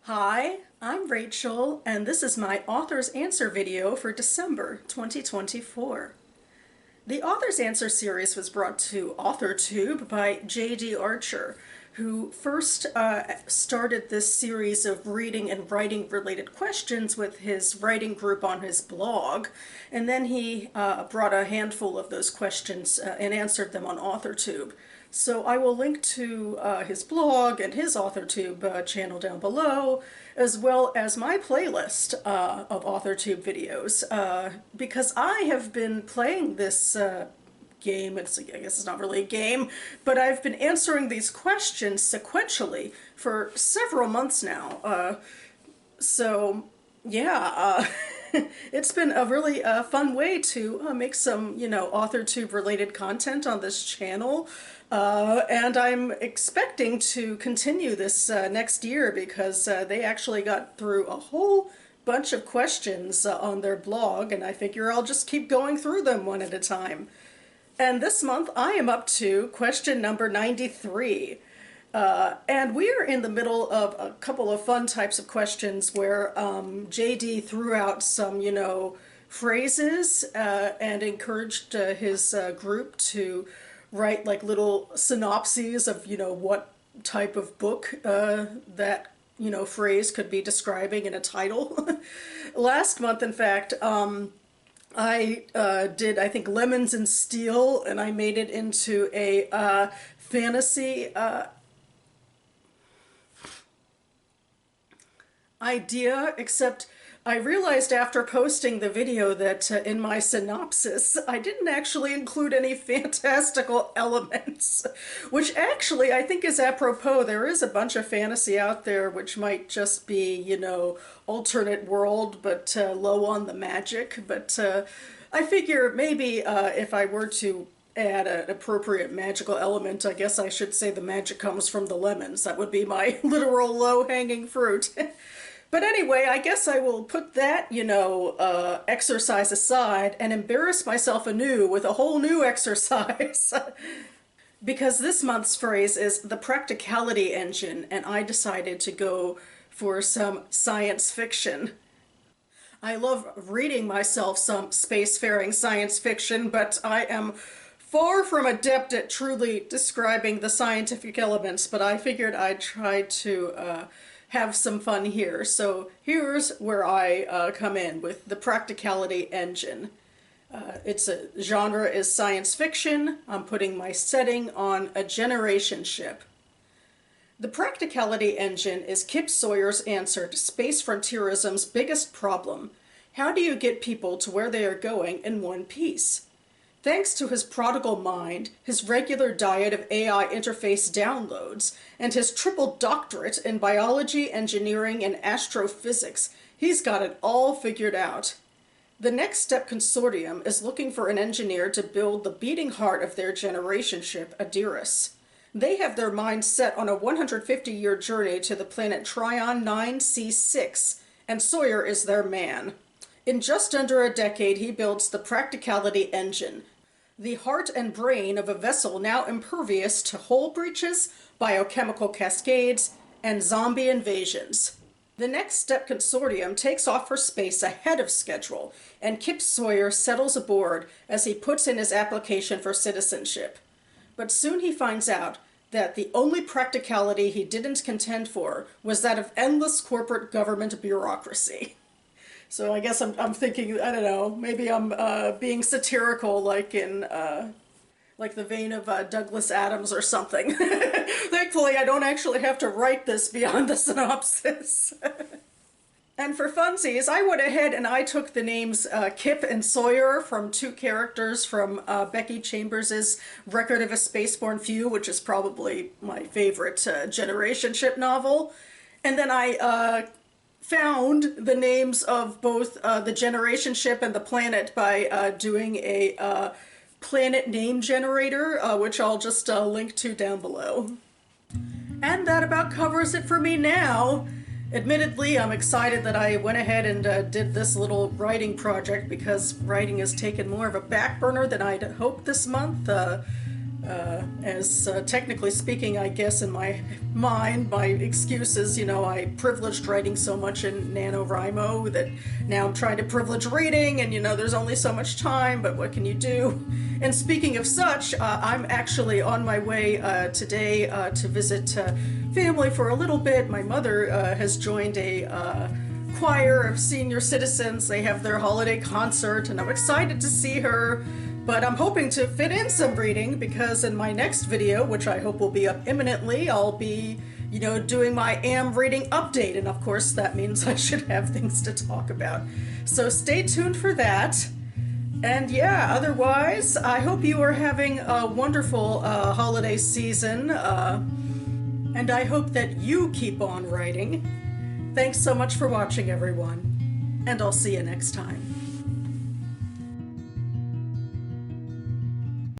Hi, I'm Rachel, and this is my Author's Answer video for December 2024. The Author's Answer series was brought to AuthorTube by J.D. Archer, who first started this series of reading and writing related questions with his writing group on his blog, and then he brought a handful of those questions and answered them on AuthorTube. So I will link to his blog and his AuthorTube channel down below, as well as my playlist of AuthorTube videos, because I have been playing this game. I guess it's not really a game, but I've been answering these questions sequentially for several months now. So yeah, it's been a really fun way to make some, AuthorTube related content on this channel. And I'm expecting to continue this next year because they actually got through a whole bunch of questions on their blog, and I figure I'll just keep going through them one at a time. And this month I am up to question number 93. And we are in the middle of a couple of fun types of questions where JD threw out some, phrases and encouraged his group to write like little synopses of, what type of book that, phrase could be describing in a title. Last month, in fact, I did, I think, Lemons and Steel, and I made it into a fantasy idea, except I realized after posting the video that in my synopsis I didn't actually include any fantastical elements, which actually I think is apropos. There is a bunch of fantasy out there which might just be, alternate world, but low on the magic. But I figure maybe if I were to add an appropriate magical element, I guess I should say the magic comes from the lemons. That would be my literal low-hanging fruit. But anyway, I guess I will put that, exercise aside and embarrass myself anew with a whole new exercise. Because this month's phrase is the practicality engine, and I decided to go for some science fiction. I love reading myself some spacefaring science fiction, but I am far from adept at truly describing the scientific elements, but I figured I'd try to have some fun here. So here's where I come in with the practicality engine. Its a genre is science fiction. I'm putting my setting on a generation ship. The practicality engine is Kip Sawyer's answer to space frontierism's biggest problem. How do you get people to where they are going in one piece? Thanks to his prodigal mind, his regular diet of AI interface downloads, and his triple doctorate in biology, engineering, and astrophysics, he's got it all figured out. The Next Step Consortium is looking for an engineer to build the beating heart of their generation ship, Adiris. They have their minds set on a 150-year journey to the planet Trion 9C6, and Sawyer is their man. In just under a decade, he builds the practicality engine, the heart and brain of a vessel now impervious to hull breaches, biochemical cascades, and zombie invasions. The Next Step Consortium takes off for space ahead of schedule, and Kip Sawyer settles aboard as he puts in his application for citizenship. But soon he finds out that the only practicality he didn't contend for was that of endless corporate government bureaucracy. So I guess I'm thinking, I don't know, maybe I'm being satirical, like in like the vein of Douglas Adams or something. Thankfully, I don't actually have to write this beyond the synopsis. And for funsies, I went ahead and I took the names Kip and Sawyer from two characters from Becky Chambers's Record of a Spaceborne Few, which is probably my favorite generation ship novel. And then I found the names of both the generation ship and the planet by doing a planet name generator, which I'll just link to down below. And that about covers it for me now. Admittedly, I'm excited that I went ahead and did this little writing project because writing has taken more of a back burner than I'd hoped this month. As technically speaking, I guess in my mind, my excuses, I privileged writing so much in NaNoWriMo that now I'm trying to privilege reading, and there's only so much time, but what can you do? And speaking of such, I'm actually on my way today to visit family for a little bit. My mother has joined a choir of senior citizens. They have their holiday concert, and I'm excited to see her. But I'm hoping to fit in some reading because in my next video, which I hope will be up imminently, I'll be, doing my AM reading update. And of course, that means I should have things to talk about. So stay tuned for that. And yeah, otherwise, I hope you are having a wonderful holiday season. And I hope that you keep on writing. Thanks so much for watching, everyone. And I'll see you next time.